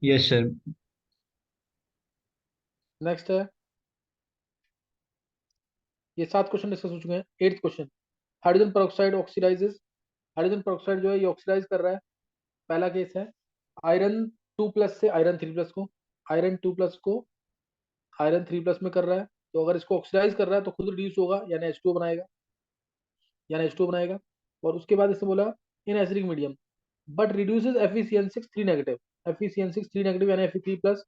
Yes sir. Next है, ये 7 question discuss हो चुके हैं। 8th question, hydrogen peroxide oxidises. Hydrogen peroxide जो है ये ऑक्सीडाइज कर रहा है। पहला केस है आयरन 2+ से आयरन 3+ को, आयरन 2+ को आयरन 3+ में कर रहा है। तो अगर इसको ऑक्सीडाइज कर रहा है तो खुद रिड्यूस होगा, यानी H2O बनाएगा, यानी H2O बनाएगा। और उसके बाद इससे बोला in acidic medium but reduces FeCN6 3 negative, FeCN6 3 negative यानी Fe3+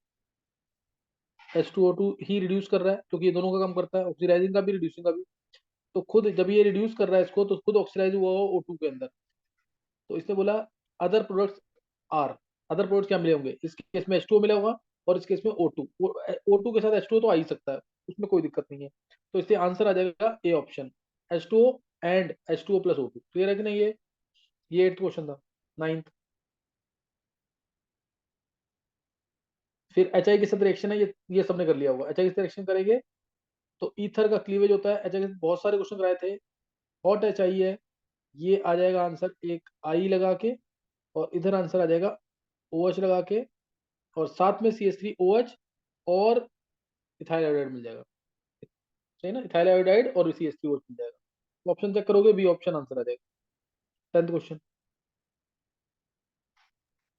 H2O2 ही रिड्यूस कर रहा है, क्योंकि ये दोनों का काम करता है, ऑक्सीडाइजिंग का भी रिड्यूसिंग का भी। तो खुद जब ये रिड्यूस कर रहा है इसको, तो खुद ऑक्सीडाइज हुआ हो O2 के अंदर। तो इसने बोला other products are, other products क्या मिले होंगे, इस केस में H2O मिला होगा और इस केस में O2। O2 के साथ H2O तो आ ही सकता है, उसमें कोई दिक्कत नहीं है। तो इससे आंसर आ जाएगा A option, H2O and H2O+O2। Clear है कि नहीं? ये 8th क्वेश्चन था। 9th, फिर HI के साथ रिएक्शन है, ये सबने कर लिया होगा। HI के साथ रिएक्शन करेंगे तो ईथर का क्लीवेज होता है। HI के साथ बहुत सारे क्वेश्चन कराए थे। हॉट HI है, ये आ जाएगा आंसर एक आई लगा के, और इधर आंसर आ जाएगा OH लगा के, और साथ में CH3OH और इथाइल आयोडाइड मिल जाएगा। सही ना, इथाइल आयोडाइड और CH3OH मिल जाएगा। तो ऑप्शन चेक करोगे, बी ऑप्शन आंसर आ जाएगा। 10th क्वेश्चन,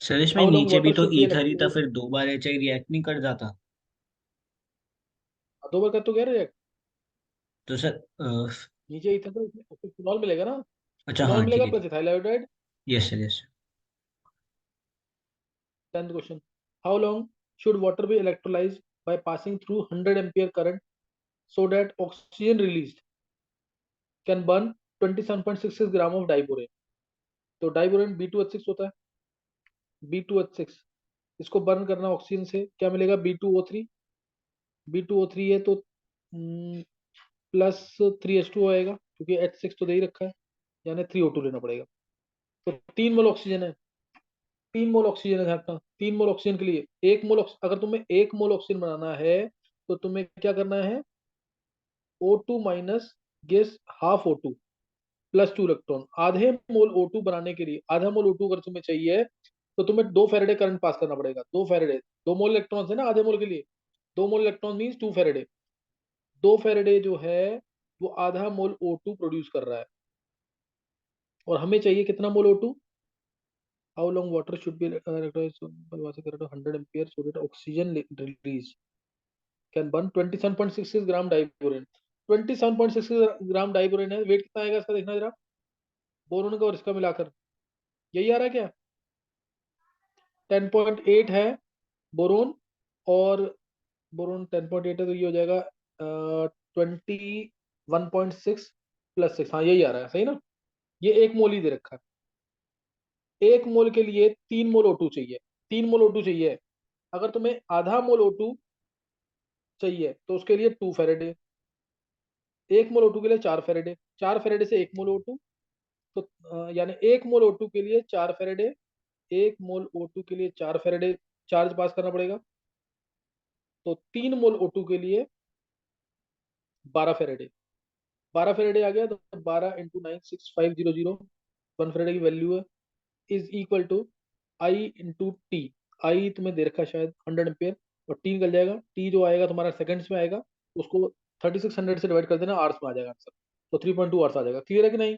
सर इसमें हाउ लॉन्ग नीचे भी वाटर तो शुड बी ईथर ही था, इलेक्ट्रोलाइज। फिर 2 बार एच आई रिएक्ट नहीं कर जाता। 2 बार कर तो कह रहे हैं। तो सर नीचे इथर तो फिनॉल मिलेगा ना, अच्छा फिनॉल हाँ ठीक मिलेगा है प्लस ठीक इथाइल आयोडाइड। है। Yes sir yes. 10th question, how long should water be electrolyse by passing through 100 ampere current so that oxygen released can burn 27.66 gram of diborane. तो डाइबोरेन B2H6 होता है, B2H6, इसको burn करना oxygen से, क्या मिलेगा? B2O3। B2O3 है तो +3H2O आएगा, क्योंकि H6 तो दे ही रखा है, यानी 3O2 लेना पड़ेगा। तो 3 मोल ऑक्सीजन है, 3 मोल ऑक्सीजन है आपका। 3 मोल ऑक्सीजन के लिए 1 मोल, अगर तुम्हें 1 मोल ऑक्सीजन बनाना है तो तुम्हें क्या करना है? O2 minus guess half O2 +2 electron. आधे मोल O2 बनाने के लिए, आधा मोल O2 अगर तुम्हें चाहिए तो तुम्हें 2 फैरेडे करंट पास करना पड़ेगा। 2 फैरेडे, 2 मोल इलेक्ट्रॉन है ना आधे मोल के लिए, 2 मोल इलेक्ट्रॉन मीन्स 2 फैरेडे। 2 फैरेडे जो है वो आधा मोल O2 प्रोड्यूस कर रहा है, और हमें चाहिए कितना मोल O2? How long water should be 100 ampere so that oxygen release can burn 27.66 gram diborane. 27.66 gram diborane है, वेट कितना आएगा इसका देखना जरा, बोरोन का और इसका मिलाकर। यही आ रहा है क्या? 10.8 है बोरोन, और बोरोन 10.8 है तो ये हो जाएगा 21.6 + 6। हाँ यही आ रहा है, सही ना? ये 1 मोल ही दे रखा है। 1 मोल के लिए 3 मोल O2 चाहिए, 3 मोल O2 चाहिए। अगर तुम्हें आधा मोल O2 चाहिए तो उसके लिए 2 फैरेडे, 1 मोल O2 के लिए 4 फैरेडे, 4 फैरेडे से 1 मोल O2। तो यानी 1 मोल O2 के लिए 4 फैरेडे, 1 मोल O2 के लिए 4 फैरेडे चार्ज पास करना पड़ेगा। तो 3 मोल O2 के लिए 12 फैरेडे, 12 फैरेडे आ गया तो 12 × 96500, 1 फैरेडे की वैल्यू है, is equal to I × T। I तुम्हें दे रखा है शायद 100 एम्पियर, और टी निकल जाएगा, टी जो आएगा तुम्हारा सेकंड्स में आएगा, उसको 3600 से डिवाइड कर देना, आवर्स में आ जाएगा आंसर। तो 3.2 आवर्स आ जाएगा। क्लियर है कि नहीं?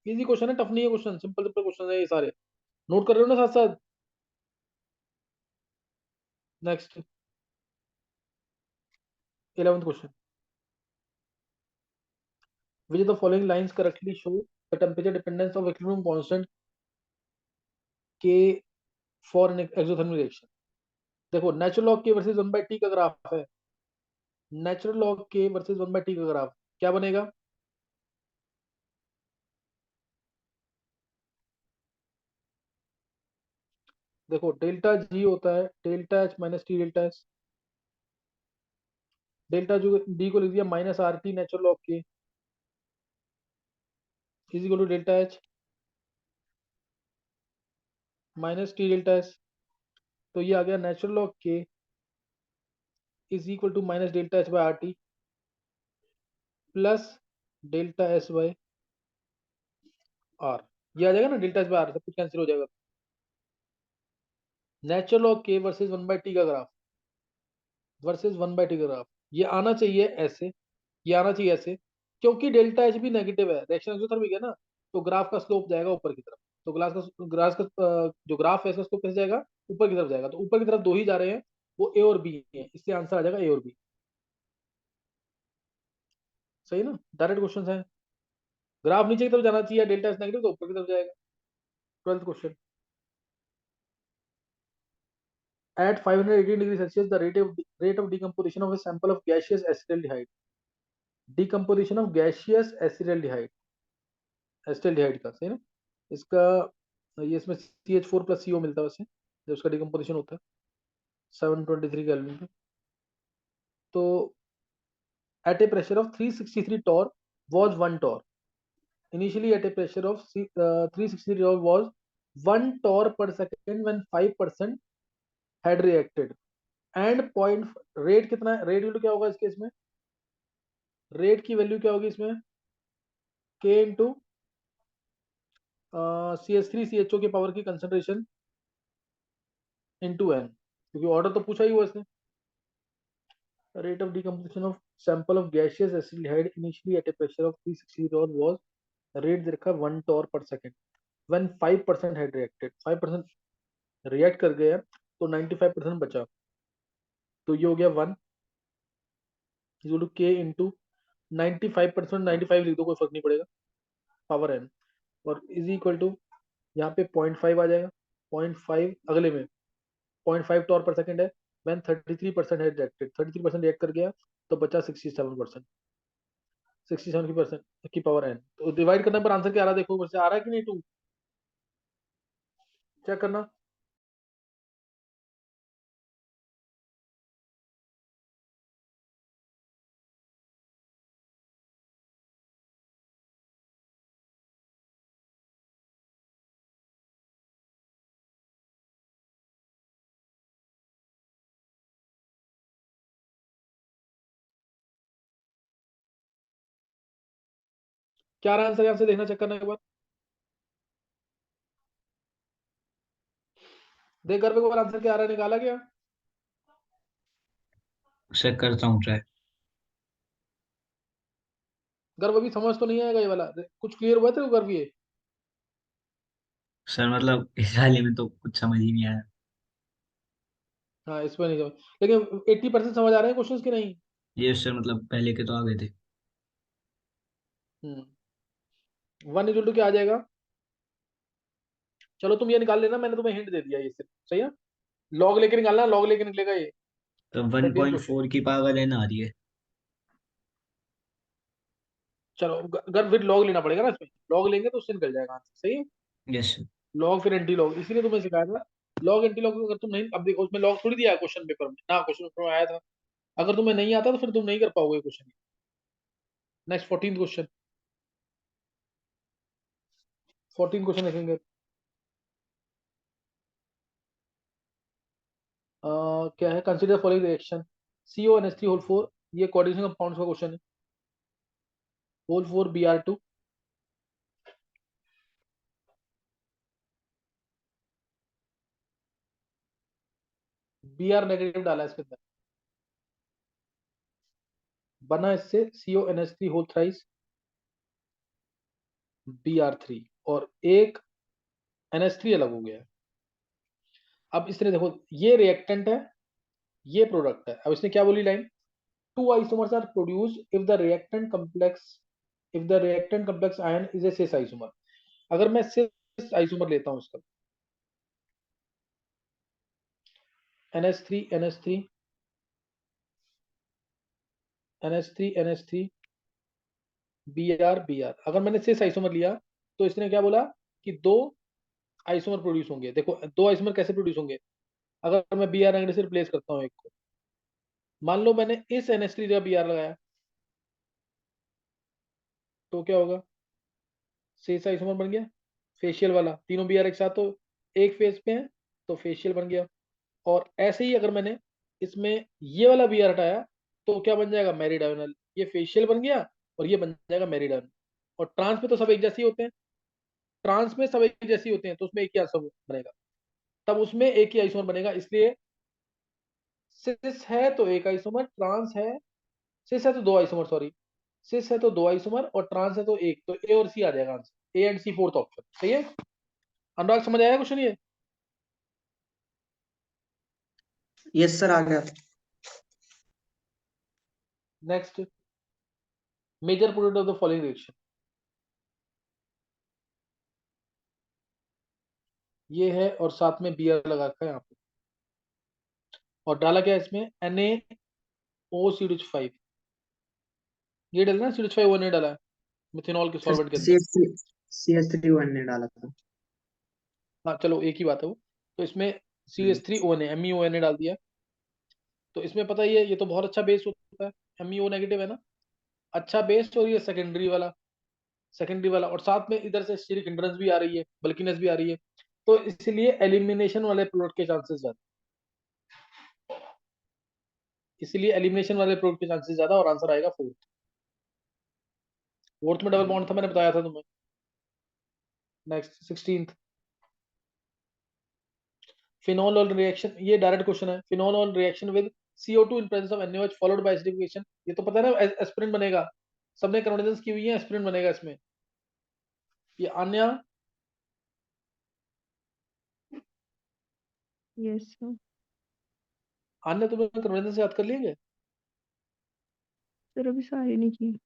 इजी क्वेश्चन है, टफ नहीं है क्वेश्चन, सिंपल सिंपल क्वेश्चन है ये सारे। नोट कर रहे हो ना साथ साथ? Next, 11th question, which of the following lines correctly show the temperature dependence of equilibrium constant K for an exothermic reaction? देखो, नेचुरल लॉग के वर्सेस 1/T का ग्राफ है, नेचुरल लॉग के वर्सेस 1/T का ग्राफ क्या बनेगा? देखो, delta G होता है delta H minus T delta S, delta जो डी को लिख दिया -RT natural log K, is equal to delta H minus T delta S. तो ये आ गया natural log K is equal to minus delta H by RT plus delta S by R। ये आ जाएगा ना, डेल्टा H बाई R सब कुछ cancel हो जाएगा। नेचुरल लॉग के वर्सेज 1/t का ग्राफ, वर्सेज 1/t का ग्राफ, ये आना चाहिए ऐसे, ये आना चाहिए ऐसे, क्योंकि डेल्टा एच भी नेगेटिव है, रिएक्शन एक्सोथर्मिक है ना, तो ग्राफ का स्लोप जाएगा ऊपर की तरफ, तो ग्लास का जो ग्राफ है इसका स्लोप कैसे जाएगा, ऊपर की तरफ जाएगा, तो ऊपर की तरफ दो ही जा रहे हैं, वो ए और बी है, इससे आंसर आ जाएगा ए और बी। सही ना, डायरेक्ट क्वेश्चन है, ग्राफ नीचे की तरफ जाना चाहिए, डेल्टा एच नेगेटिव तो ऊपर की तरफ जाएगा। 12th question, at 518 degrees Celsius, the rate of decomposition of a sample of gaseous acetaldehyde, decomposition of gaseous acetaldehyde, acetaldehyde का, सही ना, इसका, ये इसमें CH4 प्लस CO मिलता है वैसे, जब उसका डिकम्पोजिशन होता है 723 केल्विन पे, तो at a pressure of 363 torr was 1 torr, initially at a pressure of 363 torr was 1 torr per second when 5% had reacted, and point rate कितना है, रेट वैल्यू क्या होगा इस केस में, रेट की वैल्यू क्या होगी इसमें, के इंटू CH3 CHO की पावर की कंसेंट्रेशन इंटू एन, क्योंकि ऑर्डर तो पूछा ही हुआ इसने। Rate of decomposition of sample of gaseous acid initially at a pressure of 360 torr was, rate दे रखा है 1 torr per second when 5% had reacted, 5% react कर गया तो 95% बचा, तो ये हो गया 1 इक्वल टू के इंटू 95%, 95 लिख दो कोई फर्क नहीं पड़ेगा, पावर एन, और इज इक्वल टू यहाँ पे 0.5 आ जाएगा, 0.5 अगले में 0.5 टॉर पर सेकंड है, व्हेन 33% है रिएक्टेड, 33% रिएक्ट कर गया तो बचा 67%, 67 की परसेंट की पावर एन, तो डिवाइड करने पर आंसर क्या आ रहा है, देखो वैसे आ रहा है कि नहीं, 2, चेक करना। क्या रहा आंसर, यहाँ से देखना, चेक करना एक बार, देख घर पे एक बार आंसर क्या आ रहा है, निकाला क्या, चेक करता हूँ ट्राई। गर्व अभी समझ तो नहीं आएगा ये वाला, कुछ क्लियर हुआ था गर्व ये, सर मतलब इस वाले में तो कुछ समझ ही नहीं आया। हाँ इसमें नहीं समझ, लेकिन 80% समझ आ रहे हैं क्वेश्चंस की नहीं। ये सर मतलब पहले के तो आ गए थे। 1 इक्वल टू क्या आ जाएगा, चलो तुम ये निकाल लेना, मैंने तुम्हें हिंट दे दिया ये सिर्फ, सही है, लॉग लेके निकालना, लॉग लेके निकलेगा ये। तो one 13th point question, four की पावर है ना आ रही है। चलो अगर फिर लॉग लेना पड़ेगा ना इसमें, लॉग लेंगे तो उससे निकल जाएगा आंसर, सही है, यस सर। लॉग फिर एंटी लॉग, इसीलिए तुम्हें सिखाया था, लॉग एंटी लॉग अगर तुम नहीं, अब देखो उसमें लॉग थोड़ी दिया है क्वेश्चन पेपर में ना, क्वेश्चन पेपर में आया था, अगर तुम्हें नहीं आता तो फिर तुम नहीं कर पाओगे question. Next 14th question, 14 question देखेंगे, क्या है, consider following reaction, CONH3 whole 4, ये कोऑर्डिनेशन कंपाउंड्स का क्वेश्चन है, होल 4 Br2, Br नेगेटिव डाला है इसके अंदर, बना इससे CONH3 होल थ्राइस Br3, और एक NH3 अलग हो गया है। अब इसने देखो ये रिएक्टेंट है, ये प्रोडक्ट है, अब इसने क्या बोली line, two isomers are produce if the reactant complex, if the reactant complex ion is a cis isomer, अगर मैं सिस आइसोमर लेता हूं इसका, NH3 NH3 NH3 NH3 Br, अगर मैंने सिस आइसोमर लिया तो इसने क्या बोला कि दो आइसोमर प्रोड्यूस होंगे, देखो दो आइसोमर कैसे प्रोड्यूस होंगे, अगर मैं Br नेगेटिव से रिप्लेस करता हूँ एक को, मान लो मैंने इस NH3 जगह Br लगाया, तो क्या होगा, सिस आइसोमर बन गया, फेशियल वाला, तीनों Br एक साथ तो एक फेज पे हैं, तो फेशियल बन गया, और ऐसे ही अगर मैंने इसमें ये वाला Br हटाया तो क्या बन जाएगा, मेरिडायनल, ये फेशियल बन गया और ये बन जाएगा मेरिडायनल, और ट्रांस में तो सब एक जैसे ही होते हैं, ट्रांस में सब एक जैसे ही होते हैं, तो उसमें एक ही आंसर बनेगा, तब उसमें एक ही आइसोमर बनेगा, इसलिए सिस है तो एक आइसोमर, ट्रांस है, सिस है तो दो आइसोमर, सॉरी, सिस है तो दो आइसोमर और ट्रांस है तो एक, तो ए और सी आ जाएगा answer, A and C fourth option, सही है। अनुराग समझ आया क्वेश्चन ये? यस सर, आ गया। Next, major product of the following reaction, ये है और साथ में बियर लगा रखा है यहाँ पे, और डाला क्या है इसमें, NaOCH5, ये डालना है, CH5 ने डाला है मिथेनॉल के सर सॉल्वेंट के अंदर। CH3CH3 ने डाला था। हाँ चलो एक ही बात है वो, तो इसमें CH3ONA MEONA डाल दिया। तो इसमें पता ही है ये तो बहुत अच्छा बेस होता है, MEO नेगेटिव है ना, अच्छा बेस, और ये सेकेंडरी वाला और साथ में इधर से स्टीरिक हिंड्रेंस भी आ रही है, बल्कीनेस भी आ रही है, तो इसलिए एलिमिनेशन वाले प्रोडक्ट के चांसेस ज्यादा, इसलिए एलिमिनेशन वाले प्रोडक्ट के चांसेस ज्यादा, और आंसर आएगा फोर्थ। फोर्थ में डबल बॉन्ड था, मैंने बताया था तुम्हें। नेक्स्ट 16th, फिनोल रिएक्शन, ये डायरेक्ट क्वेश्चन है, phenol reaction with CO2 in presence of NaOH followed by acidification, ये तो पता है ना, एस्पिरिन बनेगा, सबने कन्वर्जेंस की हुई है, एस्पिरिन बनेगा इसमें। ये अन्य, यस सर। अन्य तुम्हें कन्वर्जेंस याद कर लेंगे? सर अभी सारे नहीं किए।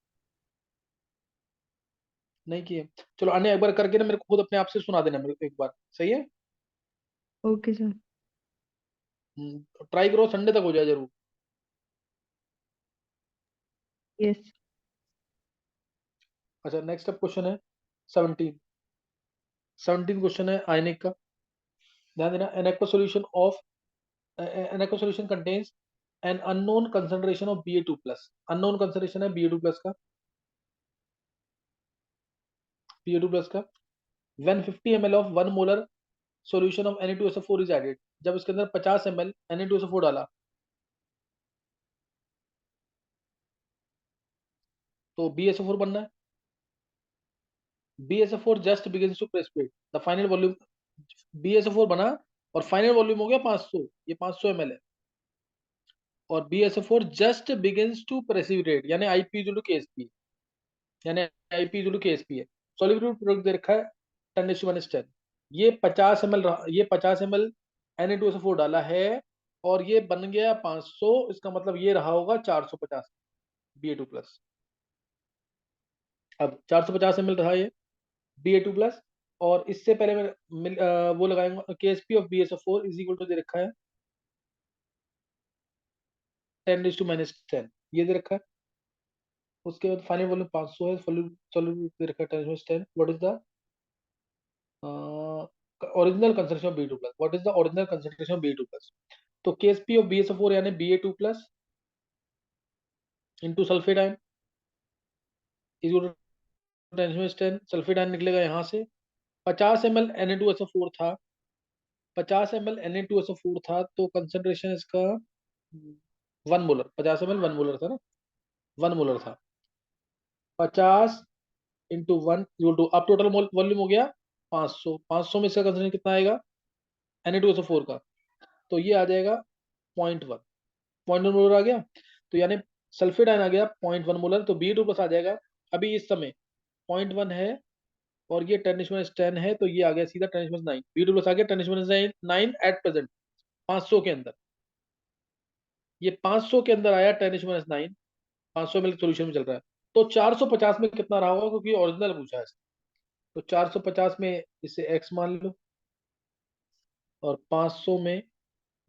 नहीं किए, चलो अन्य एक बार करके ना मेरे को खुद अपने आप से सुना देना मेरे को एक बार, सही है। Okay sir. ट्राई करो संडे तक हो जाए जरूर। यस। अच्छा नेक्स्ट अब क्वेश्चन है 17, 17 क्वेश्चन है आयनिक का, ध्यान देना। An aqua solution of, an aqua solution contains an unknown concentration of Ba2+, unknown concentration है Ba2+ का, Ba2+ का, when 50 ml of 1 molar solution of Na2SO4 is added, जब इसके अंदर 50 ml Na2SO4 डाला तो BaSO4 बनना है, BaSO4 just begins to precipitate the final volume, BaSO4 बना और फाइनल वॉल्यूम हो गया 500, ये 500 ml है, और BaSO4 just begins to precipitate, यानी IP/KSP, यानी IP/KSP है, सॉल्युबल प्रोडक्ट दे रखा है 10:10, ये 50 ml, ये 50 ml Na2SO4 डाला है और ये बन गया 500, इसका मतलब ये रहा होगा 450 Ba2+। अब 450 ml रहा ये Ba2+, और इससे पहले मैं वो लगाएंगे, KSP of BaSO4 is equal to दे रखा है 10⁻⁻10, ये दे रखा है। उसके बाद फाइनल वॉल्यूम 500 है, सॉल्यूबल दे रखा है 10⁻10, what is the original concentration of Ba2+, what is the original concentration of Ba2+, तो KSP ऑफ BaSO4 यानी Ba2+ into sulphate ion is equal to 10⁻10, sulphate ion निकलेगा यहाँ से, 50 ml Na2SO4 था, 50 ml Na2SO4 था, तो कंसंट्रेशन इसका 1 molar, 50 ml 1 molar था ना, 1 मोलर था, 50 × 1 = अब टोटल वॉल्यूम हो गया 500, 500 में इसका कंसंट्रेशन कितना आएगा Na2SO4 का, तो ये आ जाएगा 0.1, 0.1 मोलर आ गया, तो यानी सल्फेट आयन आ गया 0.1 मोलर, तो Ba2+ आ जाएगा। अभी इस समय 0.1 है और ये 10⁻10 है, तो ये आ गया सीधा 10⁻9, Ba2+ आ गया 10⁻9 एट प्रेजेंट 500 के अंदर, ये 500 के अंदर आया 10⁻9, 500 ml सोल्यूशन में चल रहा है, तो 450 में कितना रहा होगा, क्योंकि ओरिजिनल पूछा है, तो 450 में इसे x मान लो, और 500 में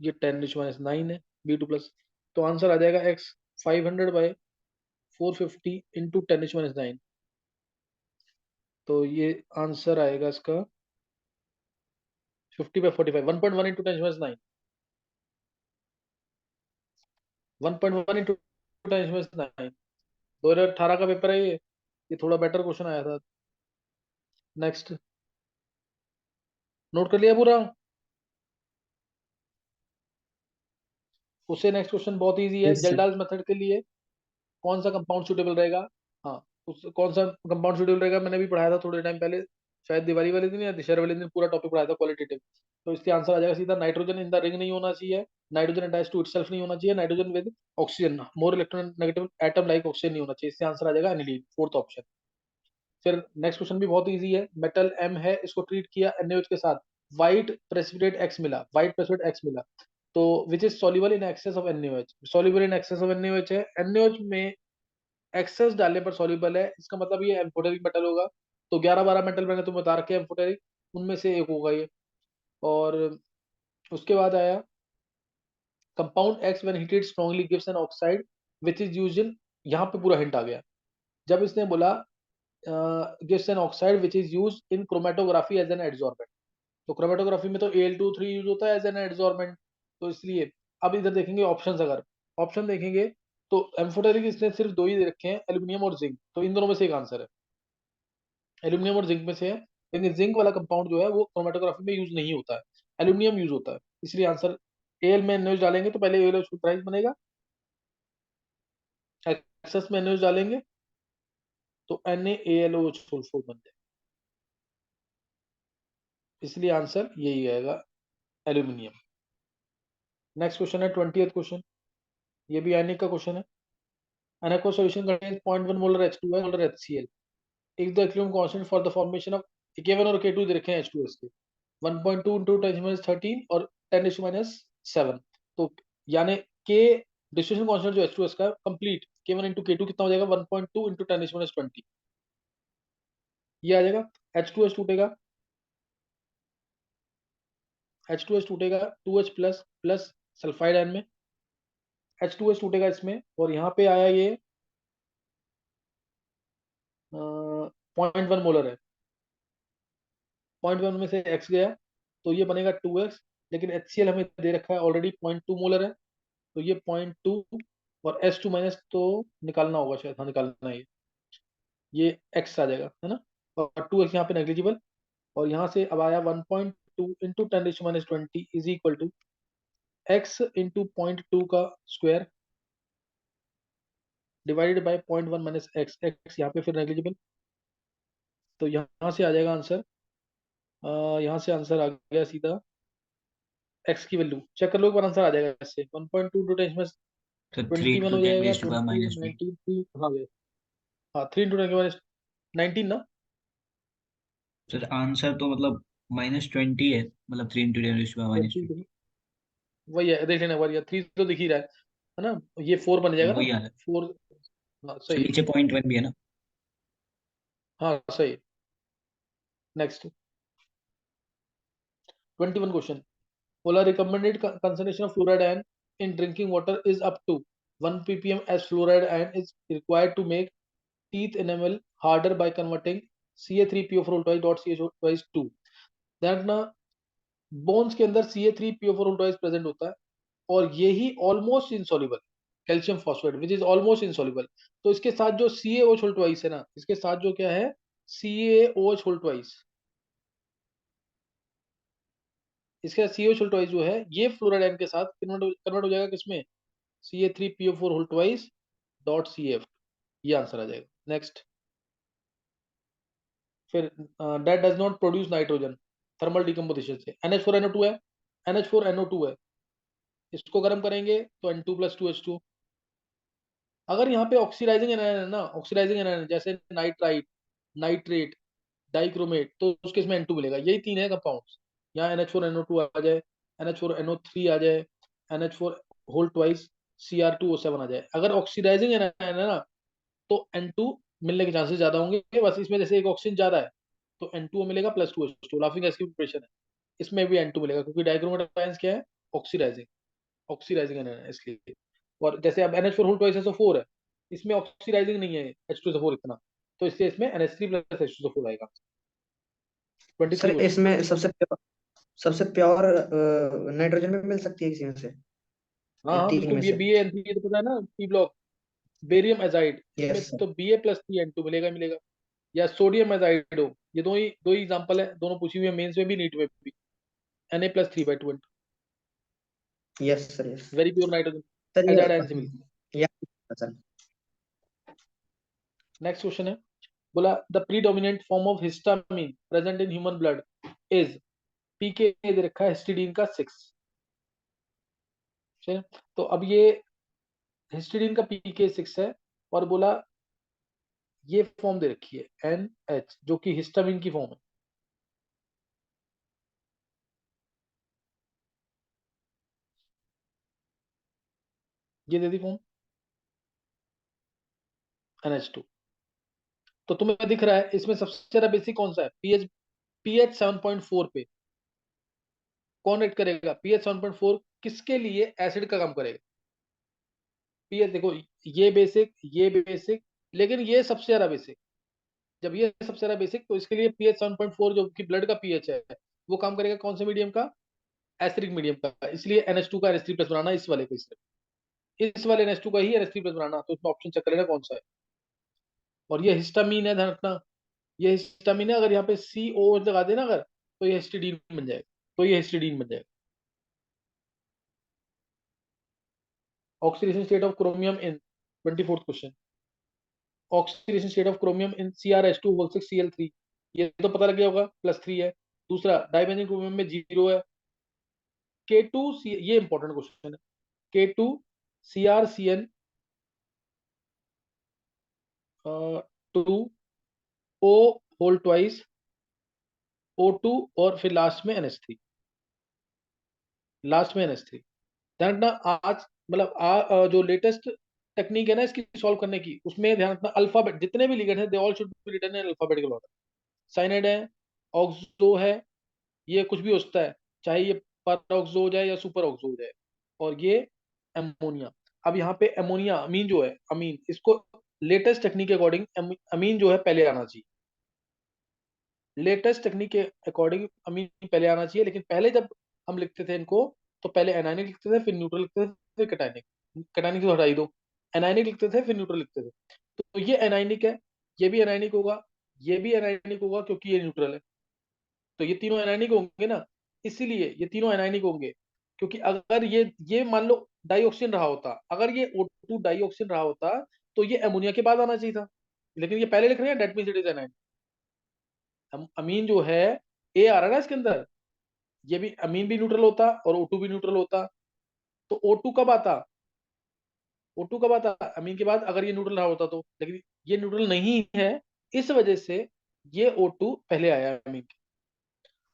ये 10⁻9 है B2+, तो आंसर आ जाएगा x 500/450 इंटू 10⁻9, तो ये आंसर आएगा इसका 50/45, 1.1 इंटू 10⁻9, 1.1 इंटू 10⁻9, 2018 का पेपर है ये थोड़ा बेटर क्वेश्चन आया था। नेक्स्ट, नोट कर लिया पूरा? उससे नेक्स्ट क्वेश्चन बहुत इजी है, यस सर। जल्डाल्स मेथड के लिए कौन सा कंपाउंड सुटेबल रहेगा? हाँ, उस कौन सा कंपाउंड सुटेबल रहेगा मैंने भी पढ़ाया था थोड़े टाइम पहले, शायद दिवाली वाले दिन या दशहरा वाले दिन पूरा टॉपिक पढ़ाया था क्वालिटेटिव। तो इसके आंसर आ जाएगा सीधा नाइट्रोजन इन द रिंग नहीं होना चाहिए, नाइट्रोजन अटैच टू इटसेल्फ नहीं होना चाहिए, nitrogen with oxygen more electronegative atom like oxygen नहीं होना चाहिए। इससे आंसर आ जाएगा एनिलीन, फोर्थ ऑप्शन। फिर नेक्स्ट क्वेश्चन भी बहुत इजी है। मेटल एम है, इसको ट्रीट किया NaOH के साथ, व्हाइट प्रेसिपिटेट एक्स मिला, व्हाइट प्रेसिपिटेट एक्स मिला, तो which is soluble in excess of NaOH, soluble in excess of NaOH है। NaOH में एक्सेस डालने पर सॉल्युबल है, इसका मतलब ये एम्फोटेरिक मेटल होगा। तो 11-12 मेटल मैंने तुम्हें बता रखे एम्फोटेरिक, उनमें से एक होगा ये। और उसके बाद आया compound X when heated strongly gives an oxide which is used in, यहाँ पे पूरा हिंट आ गया। जब इसने बोला gives an oxide which is used in chromatography as an adsorbent, तो क्रोमेटोग्राफी में तो Al2O3 यूज होता है एज एन एडसॉर्बेंट, तो इसलिए। अब इधर देखेंगे ऑप्शंस, अगर ऑप्शन देखेंगे तो एम्फोटेरिक इसने सिर्फ दो ही दे रखे हैं, एल्यूमिनियम और जिंक, तो इन दोनों में से एक आंसर है, एल्यूमिनियम और जिंक में से है। लेकिन जिंक वाला कंपाउंड जो है वो क्रोमेटोग्राफी में यूज नहीं होता है, एल्यूमिनियम यूज होता है, इसलिए आंसर एल में NaOH डालेंगे तो पहले एल प्राइस बनेगा, एक्सेस में NaOH डालेंगे तो NaAlOH फुल फॉर्म बन जाएगा, इसलिए आंसर यही आएगा, एल्यूमिनियम। नेक्स्ट क्वेश्चन है 20th क्वेश्चन, ये भी आयनिक का क्वेश्चन है। An aqueous solution contains 0.1 molar H2 molar HCl. If the equilibrium constant for the formation of K1 और K2 दे रखे हैं H2S के 1.2 into 10⁻13 और 10⁻7, तो यानी K डिस्ट्रीब्यूशन कांस्टेंट जो H2S का कंप्लीट K1 into K2 कितना हो जाएगा 1.2 into 10⁻20, ये आ जाएगा। H2S टूटेगा, H2S टूटेगा 2H plus plus sulphide ion में, H2S टूटेगा इसमें, और यहाँ पे आया ये 0.1 मोलर है, 0.1 में से x गया तो ये बनेगा 2x, लेकिन HCl हमें दे रखा है ऑलरेडी 0.2 मोलर है, तो ये 0.2 और S2 माइनस तो निकालना होगा शायद, हाँ निकालना है ये x आ जाएगा, है ना, और 2x यहाँ पे नेग्लिजिबल, और यहाँ से अब आया 1.2 into 10⁻20 is equal to x into 0.2 का square divided by 0.1 minus x, x यहाँ पे फिर नेग्लिजिबल, तो यहाँ से आ जाएगा आंसर, यहाँ से आंसर आ गया सीधा, एक्स की वैल्यू चेक कर लो एक बार, आंसर आ जाएगा इससे 1.2 इंटू 3 10⁻21 into हो 10 जाएगा, raised to power 20 minus 3। 19 हाँ गए, हाँ 3 इंटू 10⁻19 ना, सर आंसर तो मतलब -20 है, मतलब 3 into 10 raised to power minus 3। 20 वही है, देख लेना एक बार, या 3 तो दिख ही रहा है ना, ये 4 बन जाएगा ना, वही आ रहा है 4, हाँ सर, सही है, नीचे 0.1 भी है ना। हाँ सही है। नेक्स्ट 21 क्वेश्चन, बोला recommended concentration of fluoride ion in drinking water is up to 1 ppm as fluoride ion is required to make teeth enamel harder by converting Ca3PO4 twice CH twice 2, that ना bones के अंदर Ca3PO4 twice present होता है, और यही almost insoluble calcium phosphate which is almost insoluble, तो इसके साथ जो CaOH होल ट्वाइस है ना, इसके साथ जो क्या है CaOH होल ट्वाइस, इसके साथ CaOH होल ट्वाइस जो है ये फ्लोराइड आयन के साथ कन्वर्ट हो जाएगा किसमें, Ca3PO4 whole twice dot CF, ये आंसर आ जाएगा। नेक्स्ट, फिर that does not produce nitrogen thermal decomposition से, NH4NO2 है, NH4NO2 है, इसको गर्म करेंगे तो N2 प्लस 2H2, अगर यहाँ पे ऑक्सीडाइजिंग एनायन है ना, ऑक्सीडाइजिंग एनायन जैसे नाइट्राइट, नाइट्रेट, डाइक्रोमेट, तो उसके इसमें N2 मिलेगा, यही तीन है कंपाउंड्स, यहाँ NH4NO2 आ जाए, NH4NO3 आ जाए, NH4 होल ट्वाइस Cr2O7 आ जाए, अगर ऑक्सीडाइजिंग एनायन है ना तो N2 मिलने के चांसेस ज्यादा होंगे, बस इसमें जैसे एक ऑक्सीजन ज्यादा है तो N2O मिलेगा प्लस 2H2, लाफिंग गैस की प्रिपरेशन है, इसमें भी N2 मिलेगा क्योंकि डाइक्रोमेट आयंस क्या है, ऑक्सीडाइजिंग, ऑक्सीडाइजिंग एनायन है इसलिए। और जैसे अब NH4 होल ट्वाइस SO4 है, इसमें ऑक्सीडाइजिंग नहीं है H2SO4 इतना, तो इससे इसमें NH3 प्लस H2SO4 आएगा। सर 23 क्वेश्चन, इसमें सबसे प्योर नाइट्रोजन में मिल सकती है किसी में से, हाँ इन हाँ तीन बिल्कुल, में ये से? BaN3 ये तो पता है ना, P ब्लॉक, बेरियम एजाइड, इसमें यस सर। तो Ba प्लस 3N2 मिलेगा ही मिलेगा, या सोडियम एजाइड हो, ये दो ही एग्जांपल है, दोनों पूछी हुई है मेंस में भी नीट में भी, Na+3/2, yes sir, yes very pure nitrogen sir, azide ion से मिलती है। ये सर। नेक्स्ट क्वेश्चन है बोला the predominant form of histamine present in human blood is, pK दे रखा है हिस्टिडीन का 6। तो अब ये हिस्टिडीन का पीके 6 है, और बोला ये फॉर्म दे रखी है NH, जो कि हिस्टामिन की फॉर्म है। ये दे दी फॉर्म NH2। तो तुम्हें दिख रहा है इसमें सबसे ज्यादा बेसिक कौन सा है? पीएच 7.4 पे कौन एक्ट करेगा? पीएच 7.4 किसके लिए एसिड का काम करेगा? पीएच देखो, ये बेसिक, लेकिन ये सबसे ज्यादा बेसिक। जब ये सबसे ज्यादा बेसिक, तो इसके लिए पीएच 7.4 जो कि ब्लड का पीएच है, वो काम करेगा कौन से मीडियम का? एसिडिक मीडियम का। इसलिए NH2 का NH3 प्लस बनाना, इस वाले को, इस वाले NH2 का ही NH3 प्लस बनाना। तो इसमें ऑप्शन चेक कर लेना कौन सा है। और ये हिस्टामीन है, ध्यान रखना, ये हिस्टामीन है। अगर यहाँ पे CO लगा देना अगर, तो ये हिस्टिडीन बन जाएगा, तो ये हिस्टिडीन बन जाएगा। Oxidation state of chromium in 24th question, oxidation state of chromium in CrH2 6Cl3, ये तो पता लग गया होगा, +3 है। दूसरा, डाइबेंजीन क्रोमियम में 0 है। ये इंपॉर्टेंट क्वेश्चन है। K2CrCN 2 O whole twice O2, और फिर लास्ट में NH3, लास्ट में NH3। ध्यान रखना, आज मतलब जो लेटेस्ट टेक्निक है ना इसकी सॉल्व करने की, उसमें ध्यान रखना अल्फाबेट, जितने भी लिगेंड है they all should be written in alphabetical order. Cyanide है, ऑक्सो है, ये कुछ भी हो सकता है, चाहे ये पर ऑक्सो हो जाए या सुपर ऑक्सो हो जाए। और ये एमोनिया। अब यहाँ पे एमोनिया, अमीन जो है, अमीन, इसको लेटेस्ट टेक्निक के अकॉर्डिंग अमीन जो है पहले आना चाहिए। लेटेस्ट टेक्निक के अकॉर्डिंग अमीन पहले आना चाहिए, लेकिन पहले जब हम लिखते थे इनको, तो पहले एनायनिक लिखते थे, फिर न्यूट्रल लिखते थे, फिर कैटायनिक। कैटायनिक तो हटा ही दो, एनायनिक लिखते थे फिर न्यूट्रल लिखते थे। तो ये एनायनिक है, ये भी एनायनिक होगा, ये भी एनायनिक होगा, क्योंकि ये न्यूट्रल है। तो ये तीनों एनायनिक होंगे ना, इसीलिए ये तीनों एनायनिक होंगे। क्योंकि अगर ये मान लो डाइऑक्सिन रहा होता, अगर ये O2 डाइऑक्सिन रहा होता, तो ये अमोनिया के बाद आना चाहिए था, लेकिन ये पहले लिख रहे हैं, that means it is anionic. Amine जो है, ए आ रहा है ना इसके अंदर, ये भी अमीन भी न्यूट्रल होता और O2 भी न्यूट्रल होता। तो O2 कब आता? O2 कब आता? अमीन के बाद, अगर ये न्यूट्रल रहा होता तो। लेकिन ये न्यूट्रल नहीं है, इस वजह से ये O2 पहले आया है अमीन के।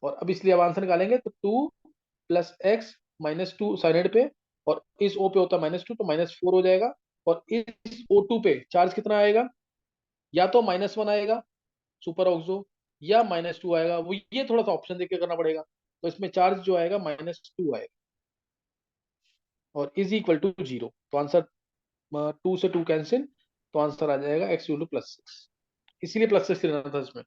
और अब इसलिए अब आंसर निकालेंगे, तो 2 + x -2 साइनाइड पे, और इस O पे होता -2, तो -4 हो जाएगा। और इस O2 पे चार्ज कितना आएगा? या तो -1 आएगा सुपर ऑक्सो, या -2 आएगा। वो ये थोड़ा सा ऑप्शन देके करना पड़ेगा। तो इसमें चार्ज जो आएगा -2 आएगा, और इज इक्वल टू 0। तो आंसर 2 से 2 कैंसिल, तो आंसर आ जाएगा x = +6। इसीलिए +6 लेना था इसमें,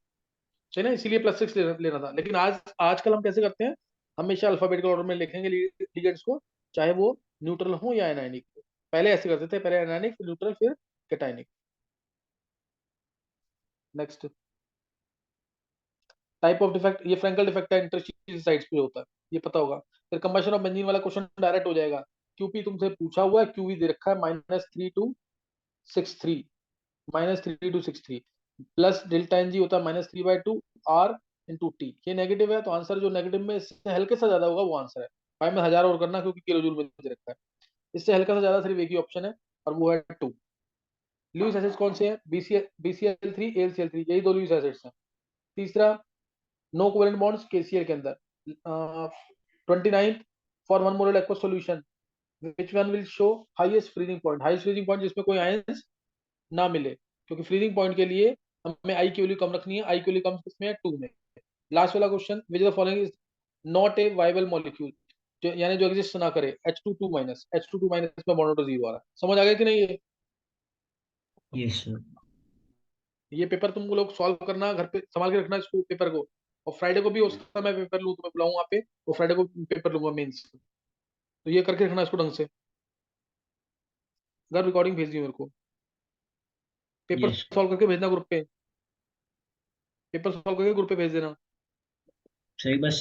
चलिए ना, इसीलिए +6 लेना था। लेकिन आजकल हम कैसे करते हैं, हमेशा अल्फाबेटिकल ऑर्डर में लिखेंगे लिगेंड्स को, चाहे वो न्यूट्रल हो या एनायनिक हो। पहले ऐसे करते थे, पहले एनायनिक, फिर न्यूट्रल, फिर cationic. Next, type of defect, ये फ्रैंकल डिफेक्ट है, इंटरस्टिशियल साइट्स पे होता है, ये पता होगा। फिर कंबशन ऑफ बेंजीन वाला क्वेश्चन डायरेक्ट हो जाएगा। क्यूपी तुमसे पूछा हुआ है, क्यूवी दे रखा है -3 to 63, -3 to 63, plus delta n g होता है -3/2 R × T। ये नेगेटिव है, तो आंसर जो नेगेटिव में इससे हल्के सा ज्यादा होगा वो आंसर है। भाई में 1000 और करना, क्योंकि किलो जूल में दे रखा है। इससे हल्का सा ज्यादा सिर्फ एक ही ऑप्शन है, और वो है 2। लुईस एसिड्स कौन से हैं? BCl3 AlCl3, यही दो लुईस एसिड्स हैं। तीसरा, नो कोवेलेंट बॉन्ड्स KCl के अंदर। 29th, for 1 molar aqueous solution which one will show highest freezing point? Highest freezing point जिसमें कोई आयंस ना मिले, क्योंकि फ्रीजिंग पॉइंट के लिए हमें आई की वैल्यू कम रखनी है। आई की वैल्यू कम किसमें है? 2 में। लास्ट वाला question, which of the following is not a viable molecule, जो यानी जो एग्जिस्ट ना करे। H22- में बॉन्ड ऑर्डर 0 आ रहा है। समझ आ गया कि नहीं? Yes sir. ये पेपर तुम लोग सॉल्व करना, घर पे संभाल के रखना इसको, पेपर को। और फ्राइडे को भी हो सकता है मैं पेपर लूँ, तुम्हें बुलाऊं वहाँ पे, और फ्राइडे को पेपर लूंगा मेंस। तो ये करके रखना इसको ढंग से। अगर रिकॉर्डिंग भेज दी मेरे को, पेपर यस सॉल्व करके भेजना ग्रुप पे, पेपर सॉल्व करके ग्रुप पे भेज देना। सर, एक बार